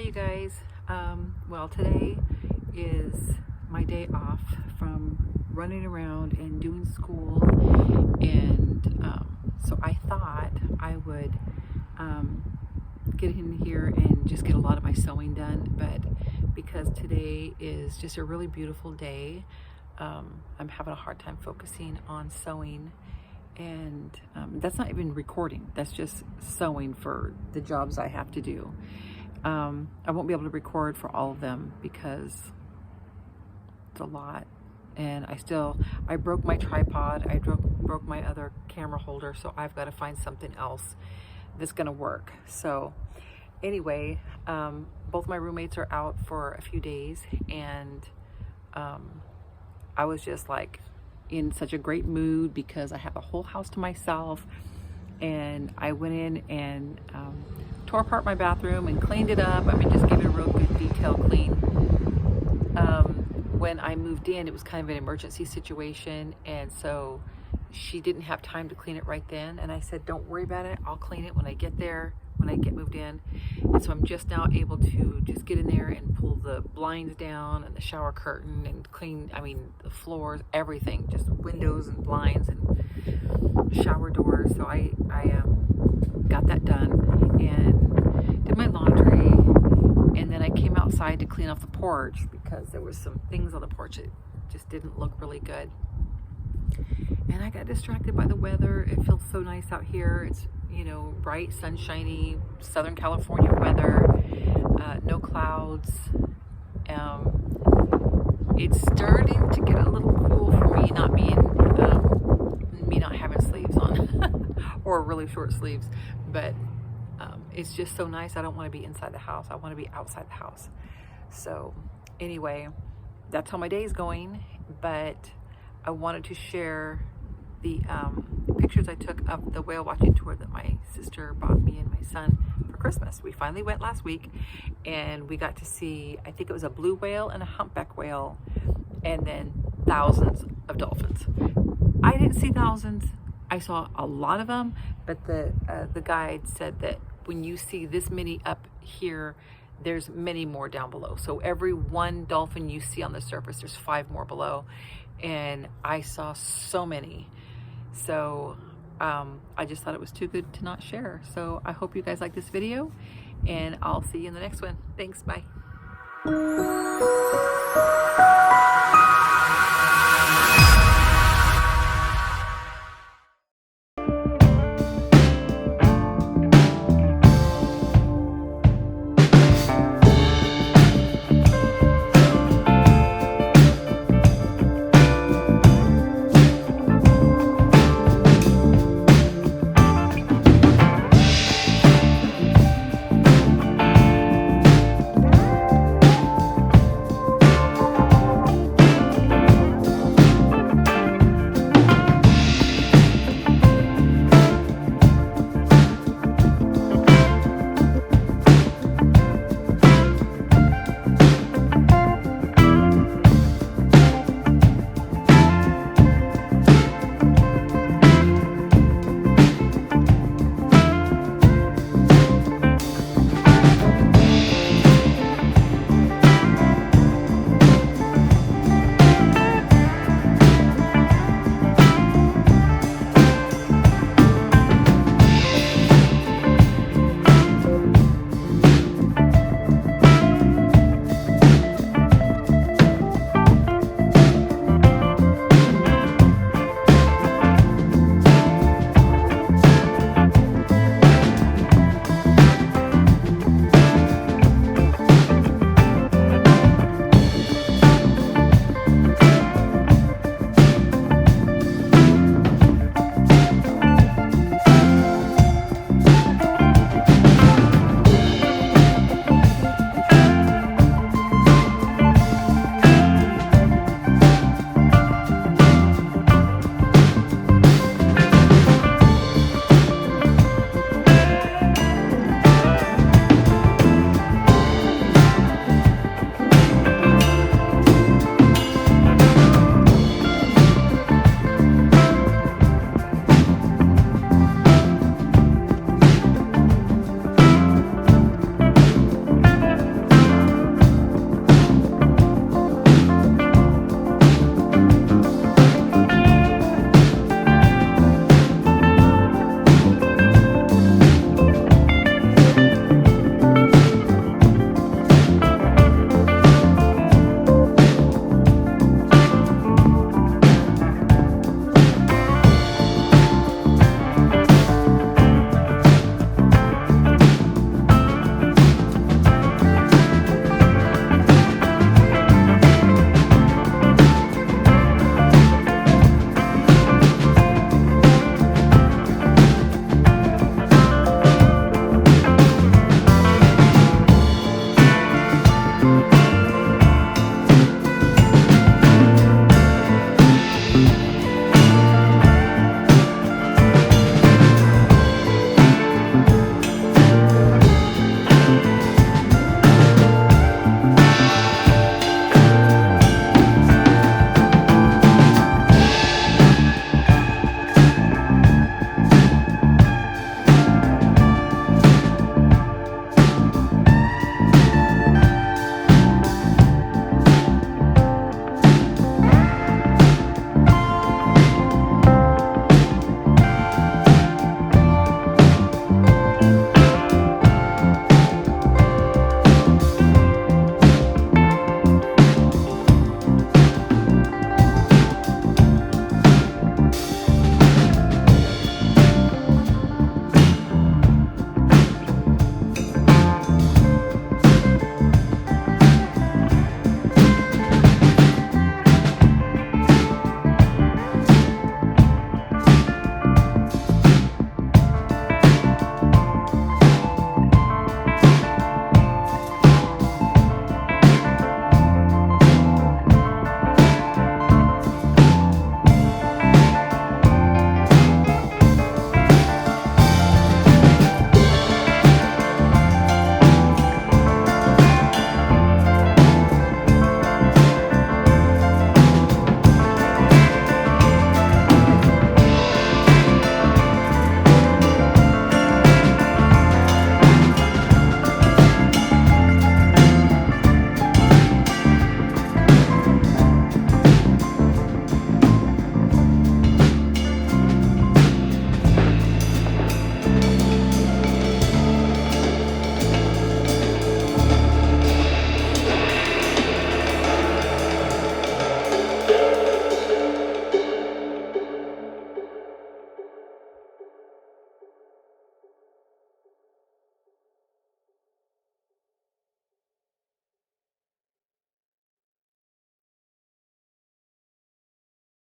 you guys. Well, today is my day off from running around and doing school, and so I thought I would get in here and just get a lot of my sewing done. But because today is just a really beautiful day, I'm having a hard time focusing on sewing, and that's not even recording, that's just sewing for the jobs I have to do. I won't be able to record for all of them because it's a lot, and I broke my tripod, I broke my other camera holder, so I've got to find something else that's gonna work. So anyway, both my roommates are out for a few days, and I was just like in such a great mood because I have a whole house to myself, and I went in and tore apart my bathroom and cleaned it up. I mean, just gave it a real good detailed clean. When I moved in, it was kind of an emergency situation, and so she didn't have time to clean it right then, and I said, don't worry about it, I'll clean it when I get there, when I get moved in. And so I'm just now able to just get in there and pull the blinds down and the shower curtain and clean, I mean, the floors, everything, just windows and blinds and shower doors. So I got that done and did my laundry, and then I came outside to clean off the porch because there was some things on the porch that just didn't look really good. And I got distracted by the weather. It feels so nice out here. It's, you know, bright, sunshiny, Southern California weather, no clouds. It's starting to get a little cool for me not having sleeves on or really short sleeves, but it's just so nice. I don't want to be inside the house. I want to be outside the house. So anyway, that's how my day is going, but I wanted to share the pictures I took of the whale watching tour that my sister bought me and my son for Christmas. We finally went last week, and we got to see, I think it was a blue whale and a humpback whale, and then thousands of dolphins. I didn't see thousands. I saw a lot of them, but the guide said that when you see this many up here, there's many more down below. So every one dolphin you see on the surface, there's 5 more below. And I saw so many. So I just thought it was too good to not share. So I hope you guys like this video, and I'll see you in the next one. Thanks, bye.